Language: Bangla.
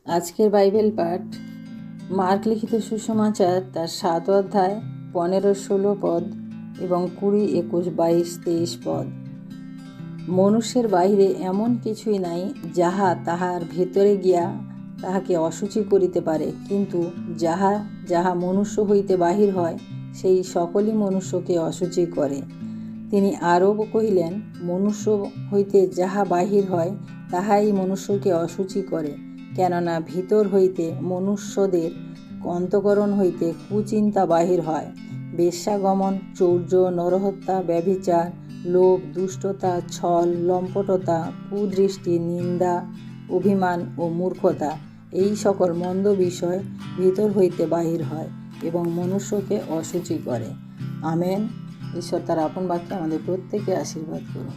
আজকের বাইবেল পাঠ মার্ক লিখিত সুসমাচার তার 7 অধ্যায় 15-16 পদ এবং 20, 21, 22, 23 পদ। মনুষ্যের বাহিরে এমন কিছুই নাই যাহা তাহার ভিতরে গিয়া তাহাকে অশুচি করিতে পারে, কিন্তু যাহা যাহা মনুষ্য হইতে বাহির হয় সেই সকলই মনুষ্যকে অশুচি করে। তিনি আরও কহিলেন, মনুষ্য হইতে যাহা বাহির হয় তাহাই মনুষ্যকে অশুচি করে। কেননা ভিতর হইতে মনুষ্যদের অন্তঃকরণ হইতে কুচিন্তা বাহির হয়, বেশ্যাগমন, চৌর্য, নরহত্যা, ব্যভিচার, লোভ, দুষ্টতা, ছল, লম্পটতা, কুদৃষ্টি, নিন্দা, অভিমান ও মূর্খতা। এই সকল মন্দ বিষয় ভিতর হইতে বাহির হয় এবং মনুষ্যকে অশুচি করে। আমেন। ঈশ্বর তার আপন বাক্যে আমাদের প্রত্যেককে আশীর্বাদ করুন।